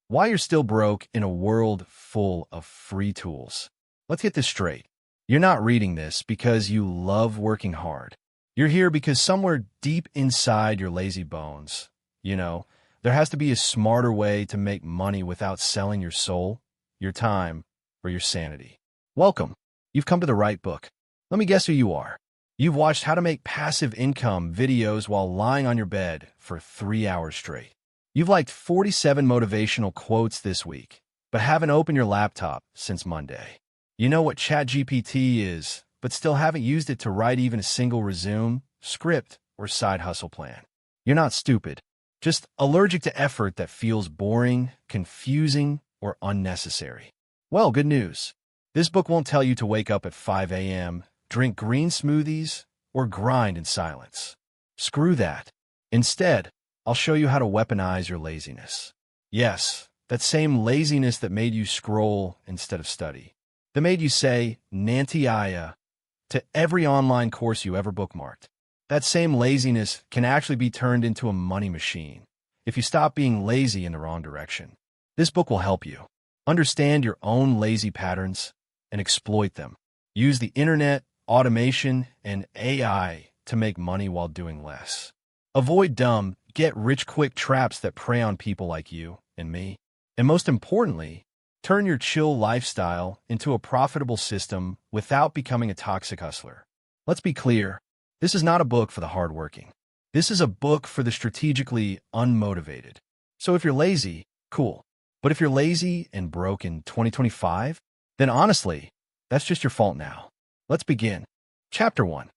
Why you're still broke in a world full of free tools. Let's get this straight. You're not reading this because you love working hard. You're here because somewhere deep inside your lazy bones, there has to be a smarter way to make money without selling your soul, your time, or your sanity. Welcome. You've come to the right book. Let me guess who you are. You've watched how to make passive income videos while lying on your bed for 3 hours straight. You've liked 47 motivational quotes this week, but haven't opened your laptop since Monday. You know what ChatGPT is, but still haven't used it to write even a single resume, script, or side hustle plan. You're not stupid, just allergic to effort that feels boring, confusing, or unnecessary. Well, good news. This book won't tell you to wake up at 5 a.m., drink green smoothies, or grind in silence. Screw that. Instead, I'll show you how to weaponize your laziness. Yes, that same laziness that made you scroll instead of study. That made you say, Nanti Aya, to every online course you ever bookmarked. That same laziness can actually be turned into a money machine if you stop being lazy in the wrong direction. This book will help you understand your own lazy patterns and exploit them. Use the internet, automation, and AI to make money while doing less. Avoid dumb, get-rich-quick traps that prey on people like you and me. And most importantly, turn your chill lifestyle into a profitable system without becoming a toxic hustler. Let's be clear, this is not a book for the hardworking. This is a book for the strategically unmotivated. So if you're lazy, cool. But if you're lazy and broke in 2025, then honestly, that's just your fault now. Let's begin. Chapter 1.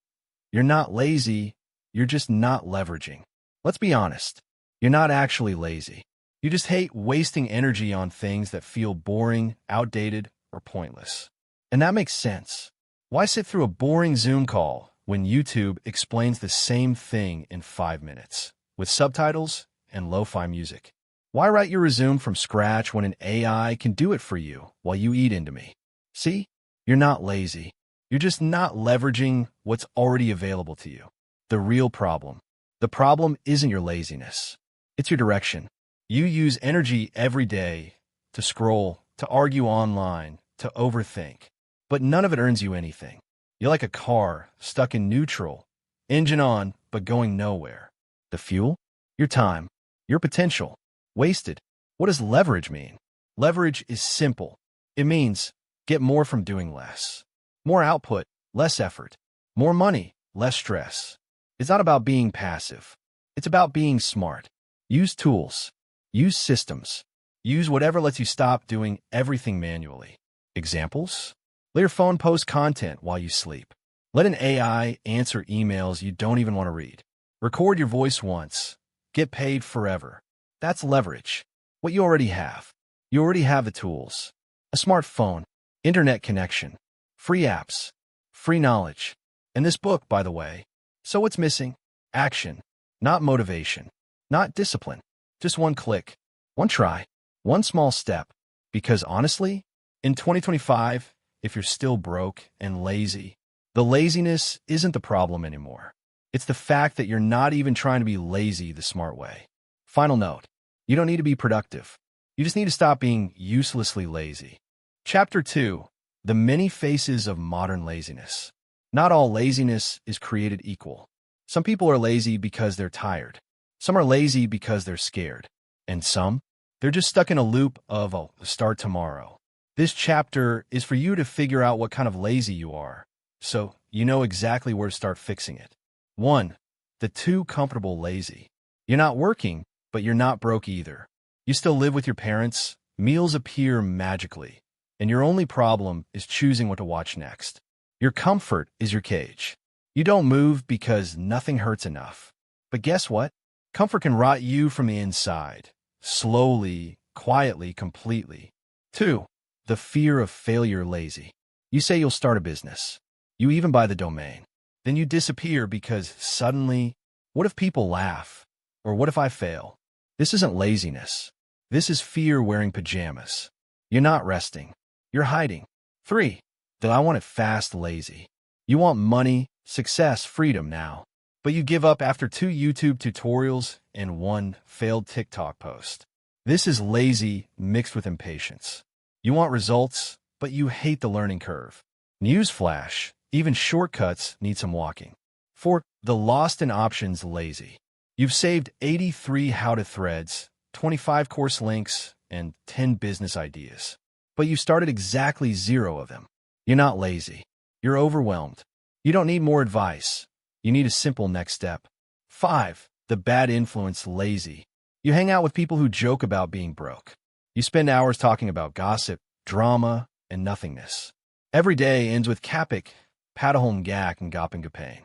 You're not lazy, you're just not leveraging. Let's be honest, you're not actually lazy. You just hate wasting energy on things that feel boring, outdated, or pointless. And that makes sense. Why sit through a boring Zoom call when YouTube explains the same thing in 5 minutes, with subtitles and lo-fi music? Why write your resume from scratch when an AI can do it for you while you eat into me? See? You're not lazy. You're just not leveraging what's already available to you. The real problem. The problem isn't your laziness. It's your direction. You use energy every day to scroll, to argue online, to overthink. But none of it earns you anything. You're like a car stuck in neutral, engine on, but going nowhere. The fuel? Your time. Your potential. Wasted. What does leverage mean? Leverage is simple. It means get more from doing less. More output, less effort. More money, less stress. It's not about being passive. It's about being smart. Use tools. Use systems. Use whatever lets you stop doing everything manually. Examples? Let your phone post content while you sleep. Let an AI answer emails you don't even want to read. Record your voice once. Get paid forever. That's leverage. What you already have. You already have the tools. A smartphone, internet connection, free apps, free knowledge. And this book, by the way. So what's missing? Action, not motivation, not discipline. Just one click, one try, one small step. Because honestly, in 2025, if you're still broke and lazy, the laziness isn't the problem anymore. It's the fact that you're not even trying to be lazy the smart way. Final note, you don't need to be productive. You just need to stop being uselessly lazy. Chapter 2, The Many Faces of Modern Laziness. Not all laziness is created equal. Some people are lazy because they're tired. Some are lazy because they're scared. And some, they're just stuck in a loop of, start tomorrow. This chapter is for you to figure out what kind of lazy you are, so you know exactly where to start fixing it. 1. The too comfortable lazy. You're not working, but you're not broke either. You still live with your parents, meals appear magically, and your only problem is choosing what to watch next. Your comfort is your cage. You don't move because nothing hurts enough. But guess what? Comfort can rot you from the inside. Slowly, quietly, completely. 2. The fear of failure lazy. You say you'll start a business. You even buy the domain. Then you disappear because suddenly, what if people laugh? Or what if I fail? This isn't laziness. This is fear wearing pajamas. You're not resting. You're hiding. 3. The I want it fast lazy. You want money, success, freedom now. But you give up after 2 YouTube tutorials and 1 failed TikTok post. This is lazy mixed with impatience. You want results, but you hate the learning curve. Newsflash, even shortcuts need some walking. 4. The lost in options lazy. You've saved 83 how-to threads, 25 course links, and 10 business ideas. But you started exactly 0 of them. You're not lazy. You're overwhelmed. You don't need more advice. You need a simple next step. 5. The bad influence lazy. You hang out with people who joke about being broke. You spend hours talking about gossip, drama, and nothingness. Every day ends with kapik, patahon gak, and gaping.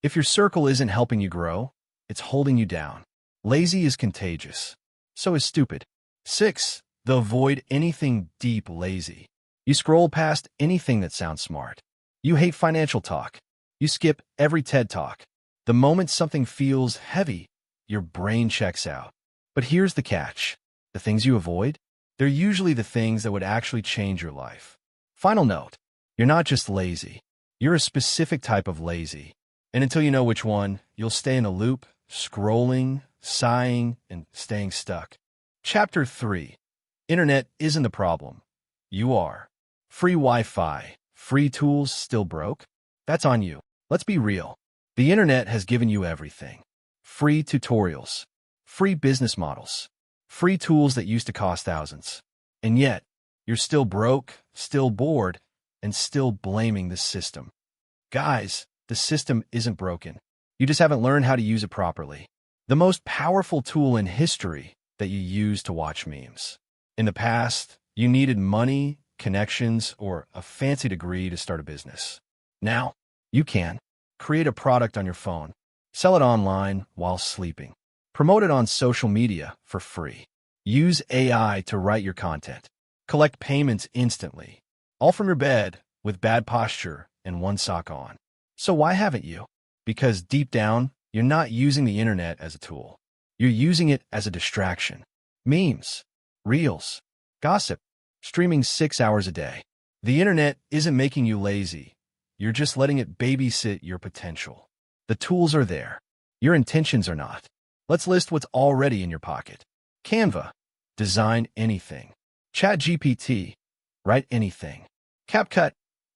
If your circle isn't helping you grow, it's holding you down. Lazy is contagious. So is stupid. 6. The avoid anything deep lazy. You scroll past anything that sounds smart. You hate financial talk. You skip every TED Talk. The moment something feels heavy, your brain checks out. But here's the catch. The things you avoid, they're usually the things that would actually change your life. Final note, you're not just lazy. You're a specific type of lazy. And until you know which one, you'll stay in a loop, scrolling, sighing, and staying stuck. Chapter 3. Internet isn't the problem. You are. Free Wi-Fi, free tools still broke? That's on you. Let's be real. The internet has given you everything. Free tutorials, free business models, free tools that used to cost thousands. And yet, you're still broke, still bored, and still blaming the system. Guys, the system isn't broken. You just haven't learned how to use it properly. The most powerful tool in history that you use to watch memes. In the past, you needed money, connections, or a fancy degree to start a business. Now, you can. Create a product on your phone. Sell it online while sleeping. Promote it on social media for free. Use AI to write your content. Collect payments instantly. All from your bed with bad posture and one sock on. So why haven't you? Because deep down, you're not using the internet as a tool. You're using it as a distraction. Memes, reels, gossip, streaming 6 hours a day. The internet isn't making you lazy. You're just letting it babysit your potential. The tools are there. Your intentions are not. Let's list what's already in your pocket. Canva, design anything. ChatGPT, write anything. CapCut,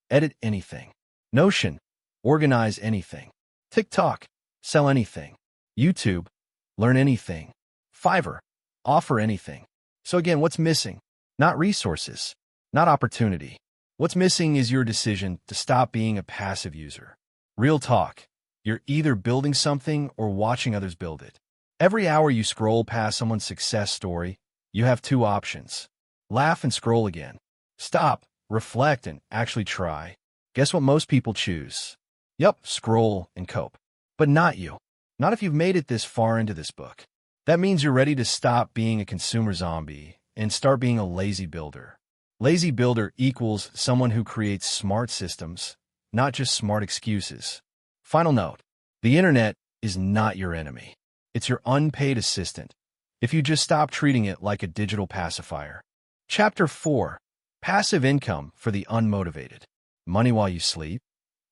edit anything. Notion, organize anything. TikTok, sell anything. YouTube, learn anything. Fiverr, offer anything. So again, what's missing? Not resources, not opportunity. What's missing is your decision to stop being a passive user. Real talk. You're either building something or watching others build it. Every hour you scroll past someone's success story, you have 2 options. Laugh and scroll again. Stop, reflect, and actually try. Guess what most people choose? Yup, scroll and cope. But not you. Not if you've made it this far into this book. That means you're ready to stop being a consumer zombie and start being a lazy builder. Lazy builder equals someone who creates smart systems, not just smart excuses. Final note, the internet is not your enemy. It's your unpaid assistant, if you just stop treating it like a digital pacifier. Chapter 4. Passive income for the unmotivated. Money while you sleep?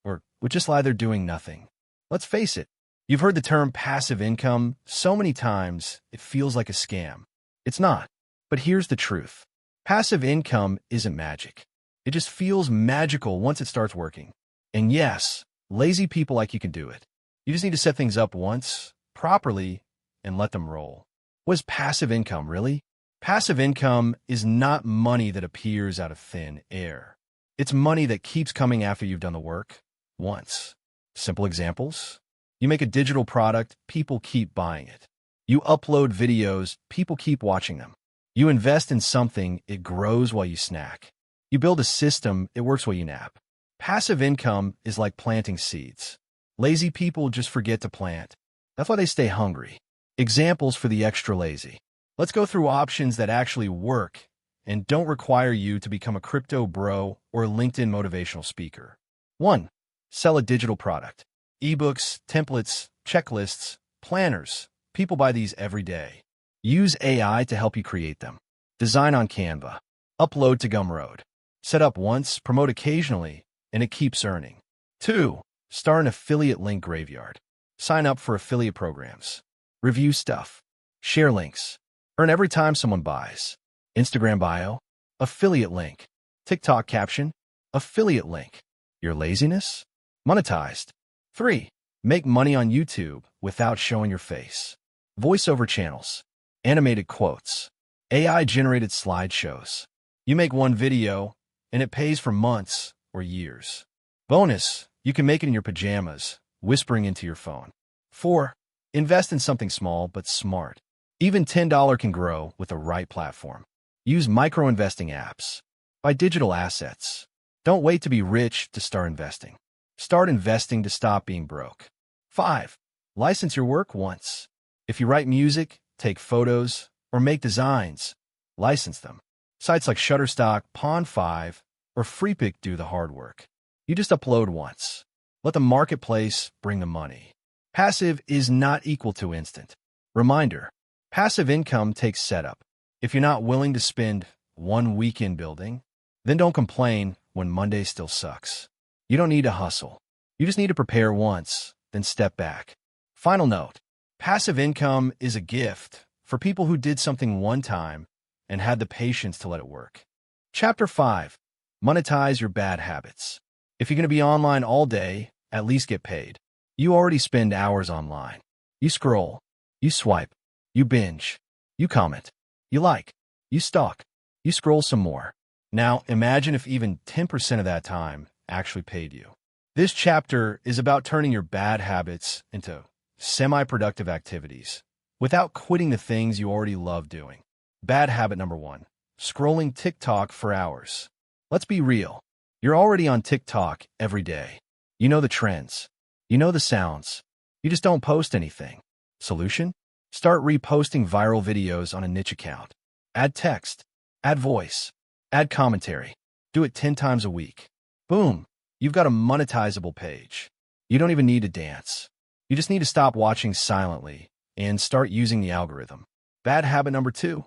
Or would just lie there doing nothing? Let's face it, you've heard the term passive income so many times it feels like a scam. It's not. But here's the truth. Passive income isn't magic. It just feels magical once it starts working. And yes, lazy people like you can do it. You just need to set things up once, properly, and let them roll. What is passive income, really? Passive income is not money that appears out of thin air. It's money that keeps coming after you've done the work once. Simple examples. You make a digital product, people keep buying it. You upload videos, people keep watching them. You invest in something, it grows while you snack. You build a system, it works while you nap. Passive income is like planting seeds. Lazy people just forget to plant. That's why they stay hungry. Examples for the extra lazy. Let's go through options that actually work and don't require you to become a crypto bro or a LinkedIn motivational speaker. 1. Sell a digital product. Ebooks, templates, checklists, planners. People buy these every day. Use AI to help you create them. Design on Canva. Upload to Gumroad. Set up once, promote occasionally, and it keeps earning. 2. Start an affiliate link graveyard. Sign up for affiliate programs. Review stuff. Share links. Earn every time someone buys. Instagram bio, affiliate link. TikTok caption, affiliate link. Your laziness? Monetized. 3. Make money on YouTube without showing your face. Voiceover channels, animated quotes, AI-generated slideshows. You make one video, and it pays for months or years. Bonus, you can make it in your pajamas, whispering into your phone. 4. Invest in something small but smart. Even $10 can grow with the right platform. Use micro-investing apps. Buy digital assets. Don't wait to be rich to start investing. Start investing to stop being broke. 5. License your work once. If you write music, take photos, or make designs, license them. Sites like Shutterstock, Pond5, or Freepik do the hard work. You just upload once. Let the marketplace bring the money. Passive is not equal to instant. Reminder, passive income takes setup. If you're not willing to spend one weekend building, then don't complain when Monday still sucks. You don't need to hustle. You just need to prepare once, then step back. Final note, passive income is a gift for people who did something one time and had the patience to let it work. Chapter 5. Monetize your bad habits. If you're going to be online all day, at least get paid. You already spend hours online. You scroll. You swipe. You binge. You comment. You like. You stalk. You scroll some more. Now, imagine if even 10% of that time actually paid you. This chapter is about turning your bad habits into semi-productive activities without quitting the things you already love doing. Bad habit number 1, scrolling TikTok for hours. Let's be real. You're already on TikTok every day. You know the trends. You know the sounds. You just don't post anything. Solution? Start reposting viral videos on a niche account. Add text. Add voice. Add commentary. Do it 10 times a week. Boom. You've got a monetizable page. You don't even need to dance. You just need to stop watching silently and start using the algorithm. Bad habit number 2,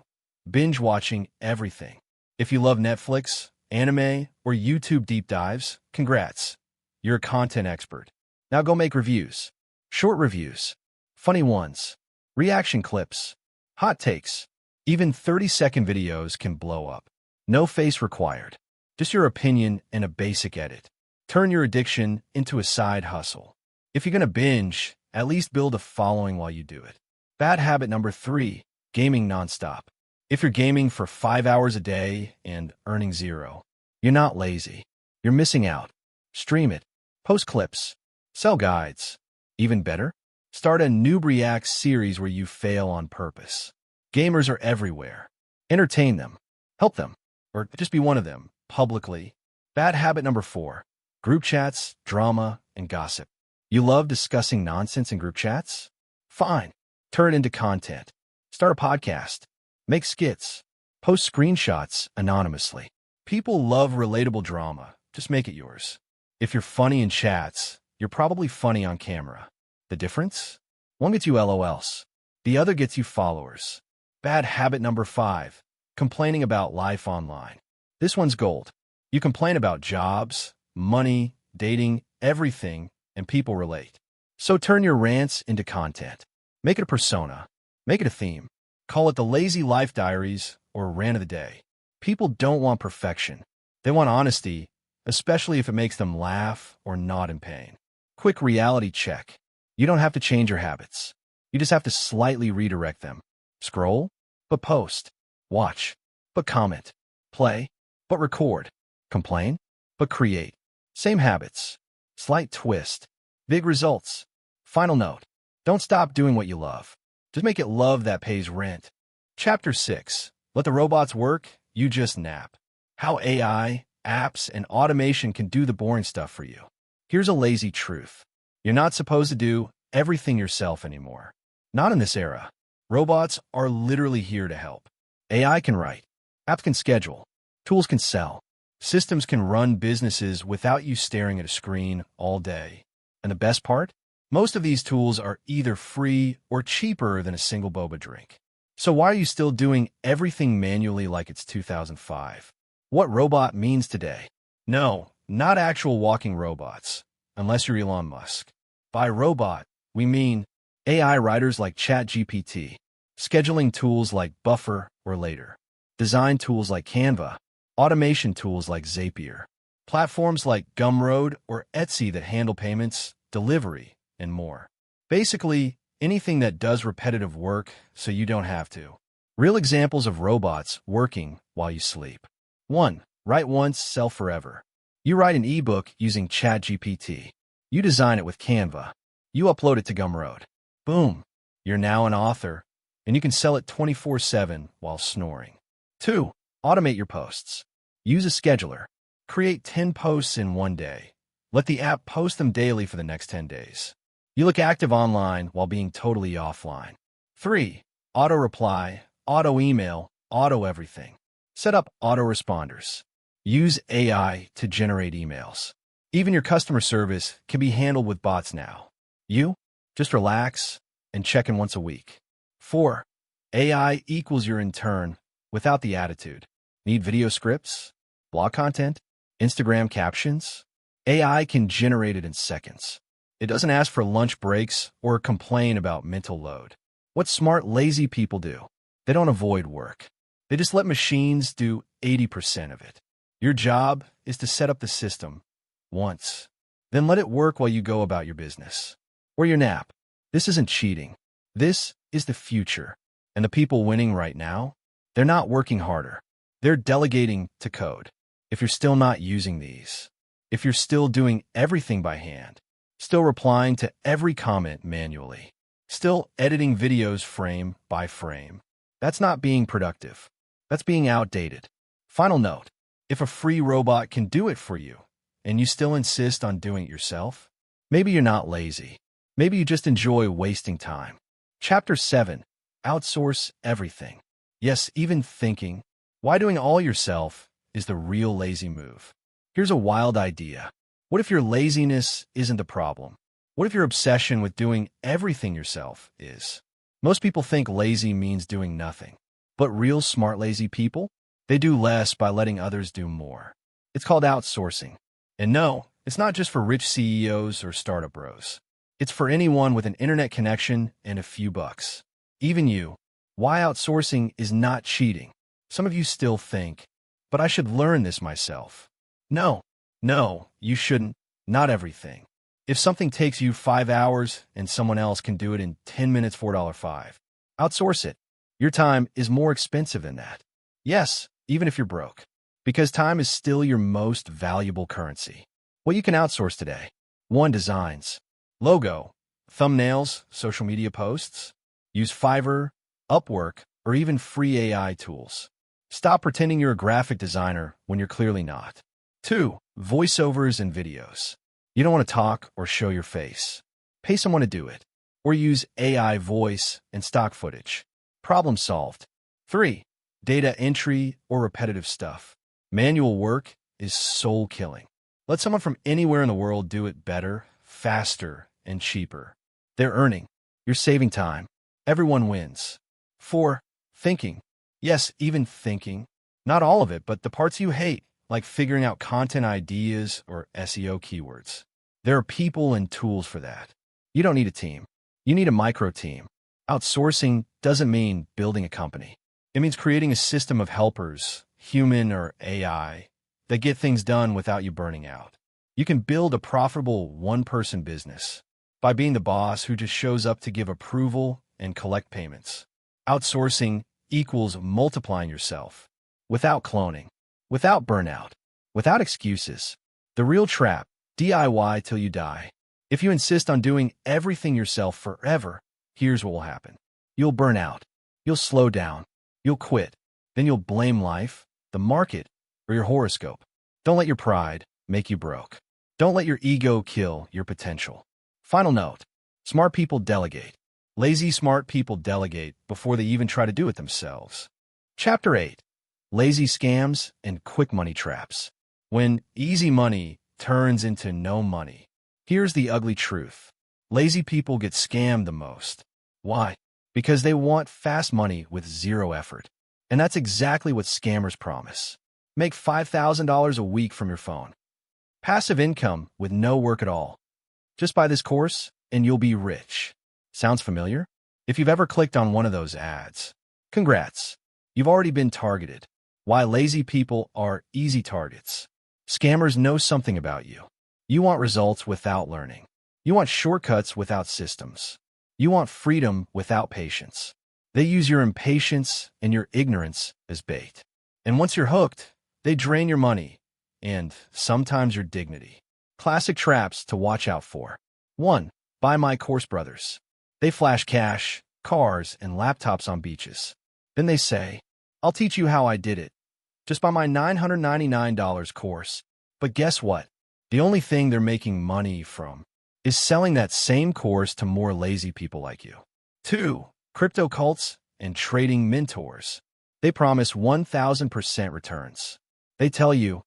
binge watching everything. If you love Netflix, anime, or YouTube deep dives, congrats. You're a content expert. Now go make reviews. Short reviews. Funny ones. Reaction clips. Hot takes. Even 30-second videos can blow up. No face required. Just your opinion and a basic edit. Turn your addiction into a side hustle. If you're going to binge, at least build a following while you do it. Bad habit number 3, gaming nonstop. If you're gaming for 5 hours a day and earning 0, you're not lazy. You're missing out. Stream it. Post clips. Sell guides. Even better, start a Noob Reacts series where you fail on purpose. Gamers are everywhere. Entertain them. Help them. Or just be one of them, publicly. Bad habit number 4, group chats, drama, and gossip. You love discussing nonsense in group chats? Fine. Turn it into content. Start a podcast. Make skits. Post screenshots anonymously. People love relatable drama. Just make it yours. If you're funny in chats, you're probably funny on camera. The difference? One gets you LOLs. The other gets you followers. Bad habit number 5, complaining about life online. This one's gold. You complain about jobs, money, dating, everything, and people relate. So turn your rants into content. Make it a persona. Make it a theme. Call it the Lazy Life Diaries or Rant of the Day. People don't want perfection. They want honesty, especially if it makes them laugh or not in pain. Quick reality check. You don't have to change your habits. You just have to slightly redirect them. Scroll, but post. Watch, but comment. Play, but record. Complain, but create. Same habits. Slight twist. Big results. Final note. Don't stop doing what you love. Just make it love that pays rent. Chapter 6. Let the robots work, you just nap. How AI, apps, and automation can do the boring stuff for you. Here's a lazy truth. You're not supposed to do everything yourself anymore. Not in this era. Robots are literally here to help. AI can write. Apps can schedule. Tools can sell. Systems can run businesses without you staring at a screen all day. And the best part? Most of these tools are either free or cheaper than a single boba drink. So why are you still doing everything manually like it's 2005? What robot means today? No, not actual walking robots, unless you're Elon Musk. By robot, we mean AI writers like ChatGPT, scheduling tools like Buffer or Later, design tools like Canva, automation tools like Zapier, platforms like Gumroad or Etsy that handle payments, delivery, and more. Basically, anything that does repetitive work so you don't have to. Real examples of robots working while you sleep. 1. Write once, sell forever. You write an ebook using ChatGPT. You design it with Canva. You upload it to Gumroad. Boom! You're now an author, and you can sell it 24/7 while snoring. 2. Automate your posts. Use a scheduler. Create 10 posts in one day. Let the app post them daily for the next 10 days. You look active online while being totally offline. 3. Auto-reply, auto-email, auto-everything. Set up autoresponders. Use AI to generate emails. Even your customer service can be handled with bots now. You just relax and check in once a week. 4. AI equals your intern without the attitude. Need video scripts? Blog content? Instagram captions? AI can generate it in seconds. It doesn't ask for lunch breaks or complain about mental load. What smart, lazy people do? They don't avoid work. They just let machines do 80% of it. Your job is to set up the system once, then let it work while you go about your business. Or your nap. This isn't cheating. This is the future. And the people winning right now, they're not working harder. They're delegating to code. If you're still not using these, if you're still doing everything by hand, still replying to every comment manually, still editing videos frame by frame, that's not being productive. That's being outdated. Final note, if a free robot can do it for you, and you still insist on doing it yourself, maybe you're not lazy. Maybe you just enjoy wasting time. Chapter 7. Outsource everything. Yes, even thinking. Why doing all yourself is the real lazy move. Here's a wild idea. What if your laziness isn't the problem? What if your obsession with doing everything yourself is? Most people think lazy means doing nothing. But real smart lazy people, they do less by letting others do more. It's called outsourcing. And no, it's not just for rich CEOs or startup bros. It's for anyone with an internet connection and a few bucks. Even you. Why outsourcing is not cheating. Some of you still think, but I should learn this myself. No, you shouldn't. Not everything. If something takes you 5 hours and someone else can do it in 10 minutes, $4.05, outsource it. Your time is more expensive than that. Yes, even if you're broke. Because time is still your most valuable currency. What you can outsource today. 1. Designs. Logo, thumbnails, social media posts. Use Fiverr, Upwork, or even free AI tools. Stop pretending you're a graphic designer when you're clearly not. 2. Voiceovers and videos. You don't want to talk or show your face. Pay someone to do it. Or use AI voice and stock footage. Problem solved. 3. Data entry or repetitive stuff. Manual work is soul-killing. Let someone from anywhere in the world do it better, faster, and cheaper. They're earning. You're saving time. Everyone wins. 4. Thinking. Yes, even thinking. Not all of it, but the parts you hate, like figuring out content ideas or SEO keywords. There are people and tools for that. You don't need a team. You need a micro team. Outsourcing doesn't mean building a company. It means creating a system of helpers, human or AI, that get things done without you burning out. You can build a profitable one-person business by being the boss who just shows up to give approval and collect payments. Outsourcing equals multiplying yourself without cloning, without burnout, without excuses. The real trap, DIY till you die. If you insist on doing everything yourself forever, here's what will happen. You'll burn out. You'll slow down. You'll quit. Then you'll blame life, the market, or your horoscope. Don't let your pride make you broke. Don't let your ego kill your potential. Final note. Smart people delegate. Lazy smart people delegate before they even try to do it themselves. Chapter 8. Lazy scams and quick money traps. When easy money turns into no money. Here's the ugly truth. Lazy people get scammed the most. Why? Because they want fast money with zero effort. And that's exactly what scammers promise. Make $5,000 a week from your phone. Passive income with no work at all. Just buy this course and you'll be rich. Sounds familiar? If you've ever clicked on one of those ads, congrats. You've already been targeted. Why lazy people are easy targets. Scammers know something about you. You want results without learning. You want shortcuts without systems. You want freedom without patience. They use your impatience and your ignorance as bait. And once you're hooked, they drain your money and sometimes your dignity. Classic traps to watch out for. 1. Buy my course brothers. They flash cash, cars, and laptops on beaches. Then they say, I'll teach you how I did it. Just buy my $999 course. But guess what? The only thing they're making money from is selling that same course to more lazy people like you. 2. Crypto cults and trading mentors. They promise 1,000% returns. They tell you,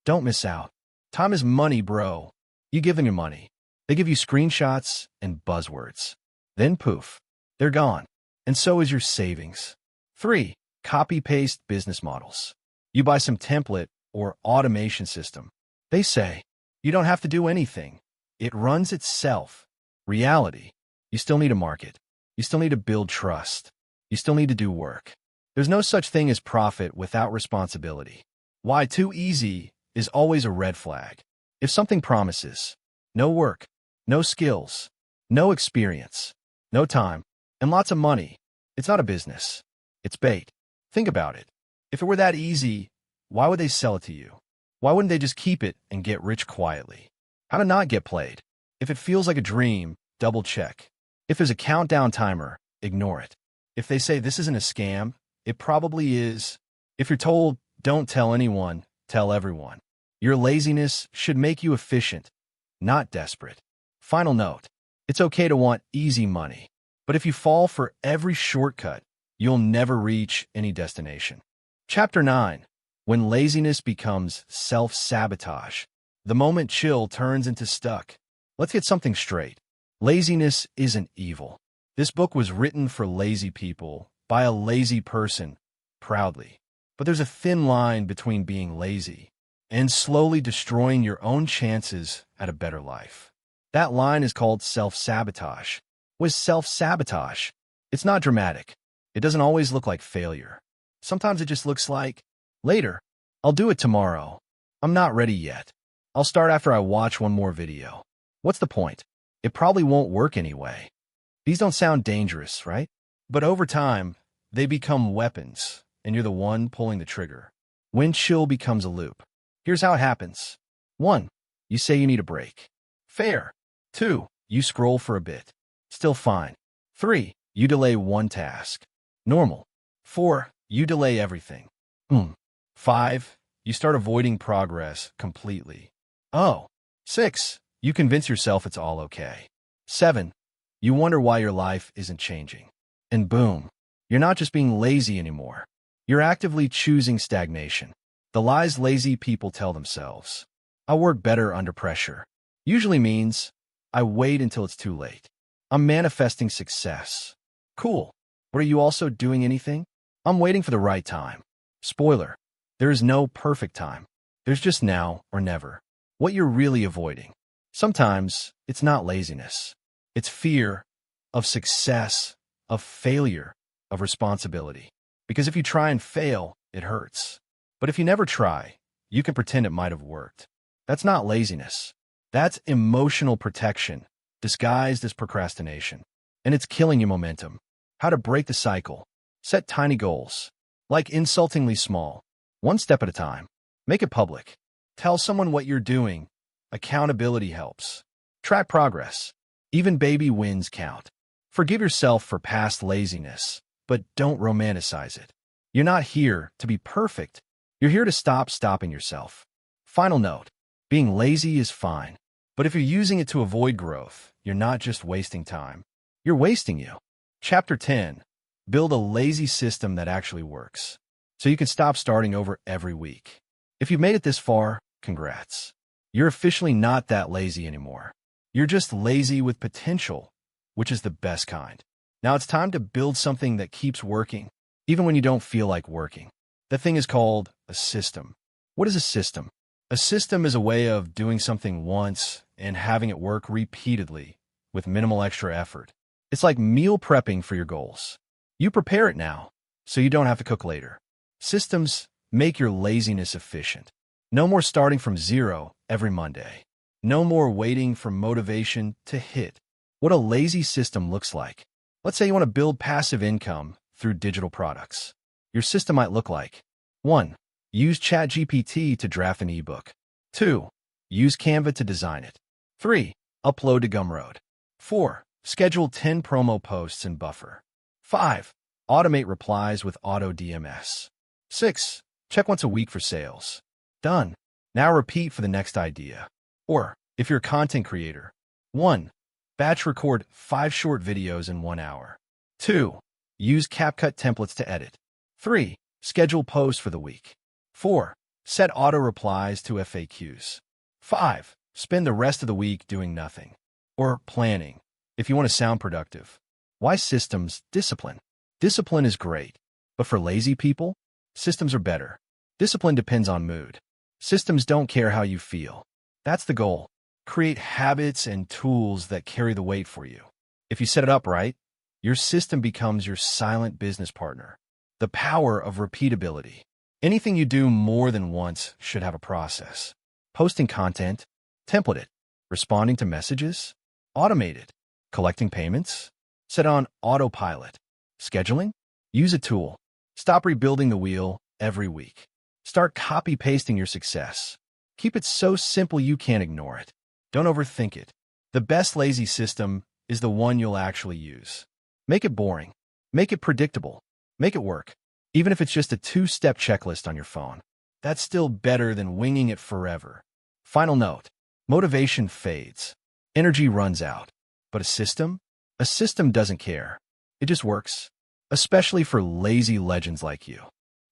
don't miss out. Time is money, bro. You give them your money. They give you screenshots and buzzwords. Then poof, they're gone. And so is your savings. 3. Copy-paste business models. You buy some template or automation system. They say, you don't have to do anything. It runs itself. Reality, you still need a market. You still need to build trust. You still need to do work. There's no such thing as profit without responsibility. Why too easy is always a red flag. If something promises no work, no skills, no experience, no time, and lots of money, it's not a business. It's bait. Think about it. If it were that easy, why would they sell it to you? Why wouldn't they just keep it and get rich quietly? How to not get played? If it feels like a dream, double check. If there's a countdown timer, ignore it. If they say this isn't a scam, it probably is. If you're told, don't tell anyone, tell everyone. Your laziness should make you efficient, not desperate. Final note, it's okay to want easy money, but if you fall for every shortcut, you'll never reach any destination. Chapter 9. When laziness becomes self-sabotage. The moment chill turns into stuck. Let's get something straight. Laziness isn't evil. This book was written for lazy people by a lazy person, proudly. But there's a thin line between being lazy and slowly destroying your own chances at a better life. That line is called self-sabotage. With self-sabotage, it's not dramatic. It doesn't always look like failure. Sometimes it just looks like, later, I'll do it tomorrow. I'm not ready yet. I'll start after I watch one more video. What's the point? It probably won't work anyway. These don't sound dangerous, right? But over time, they become weapons, and you're the one pulling the trigger. When chill becomes a loop. Here's how it happens. 1. You say you need a break. Fair. 2. You scroll for a bit. Still fine. 3. You delay one task. Normal. 4. You delay everything. 5. You start avoiding progress completely. 6. You convince yourself it's all okay. 7. You wonder why your life isn't changing. And boom, you're not just being lazy anymore. You're actively choosing stagnation. The lies lazy people tell themselves. I work better under pressure. Usually means, I wait until it's too late. I'm manifesting success. Cool. But are you also doing anything? I'm waiting for the right time. Spoiler, there is no perfect time. There's just now or never. What you're really avoiding. Sometimes it's not laziness. It's fear of success, of failure, of responsibility. Because if you try and fail, it hurts. But if you never try, you can pretend it might have worked. That's not laziness. That's emotional protection, disguised as procrastination. And it's killing your momentum. How to break the cycle. Set tiny goals. Like insultingly small. One step at a time. Make it public. Tell someone what you're doing. Accountability helps. Track progress. Even baby wins count. Forgive yourself for past laziness, but don't romanticize it. You're not here to be perfect. You're here to stop stopping yourself. Final note. Being lazy is fine. But if you're using it to avoid growth, you're not just wasting time. You're wasting you. Chapter 10. Build a lazy system that actually works. So you can stop starting over every week. If you've made it this far, congrats. You're officially not that lazy anymore. You're just lazy with potential, which is the best kind. Now it's time to build something that keeps working, even when you don't feel like working. That thing is called a system. What is a system? A system is a way of doing something once and having it work repeatedly with minimal extra effort. It's like meal prepping for your goals. You prepare it now, so you don't have to cook later. Systems make your laziness efficient. No more starting from zero every Monday. No more waiting for motivation to hit. What a lazy system looks like. Let's say you want to build passive income through digital products. Your system might look like 1. Use ChatGPT to draft an ebook. 2. Use Canva to design it. 3. Upload to Gumroad. 4. Schedule 10 promo posts and buffer. 5. Automate replies with Auto DMS. 6. Check once a week for sales. Done. Now repeat for the next idea. Or, if you're a content creator, 1. Batch record 5 short videos in 1 hour. 2. Use CapCut templates to edit. 3. Schedule posts for the week. 4. Set auto replies to FAQs. 5. Spend the rest of the week doing nothing. Or planning, if you want to sound productive. Why systems? Discipline. Discipline is great, but for lazy people, systems are better. Discipline depends on mood. Systems don't care how you feel. That's the goal. Create habits and tools that carry the weight for you. If you set it up right, your system becomes your silent business partner. The power of repeatability. Anything you do more than once should have a process. Posting content, template it. Responding to messages, automate it. Collecting payments, set on autopilot. Scheduling, use a tool. Stop rebuilding the wheel every week. Start copy-pasting your success. Keep it so simple you can't ignore it. Don't overthink it. The best lazy system is the one you'll actually use. Make it boring. Make it predictable. Make it work. Even if it's just a 2-step checklist on your phone. That's still better than winging it forever. Final note. Motivation fades. Energy runs out. But a system? A system doesn't care. It just works. Especially for lazy legends like you.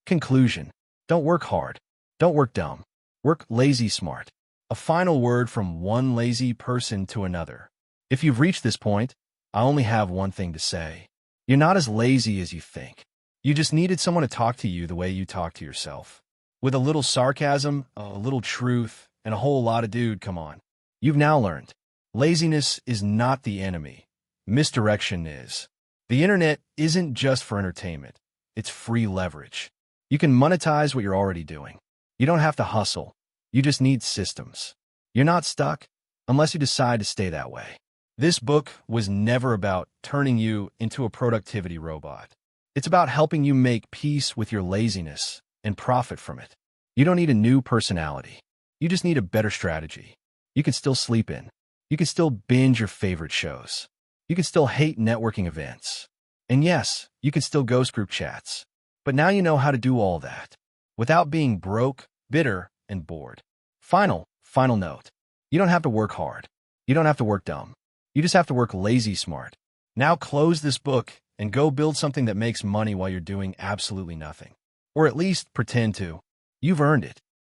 Conclusion. Don't work hard. Don't work dumb. Work lazy smart. A final word from one lazy person to another. If you've reached this point, I only have one thing to say. You're not as lazy as you think. You just needed someone to talk to you the way you talk to yourself. With a little sarcasm, a little truth, and a whole lot of dude, come on. You've now learned. Laziness is not the enemy. Misdirection is. The internet isn't just for entertainment. It's free leverage. You can monetize what you're already doing. You don't have to hustle. You just need systems. You're not stuck unless you decide to stay that way. This book was never about turning you into a productivity robot. It's about helping you make peace with your laziness and profit from it. You don't need a new personality. You just need a better strategy. You can still sleep in. You can still binge your favorite shows. You can still hate networking events. And yes, you can still ghost group chats. But now you know how to do all that without being broke, bitter, and bored. Final note. You don't have to work hard. You don't have to work dumb. You just have to work lazy smart. Now close this book and go build something that makes money while you're doing absolutely nothing. Or at least pretend to. You've earned it.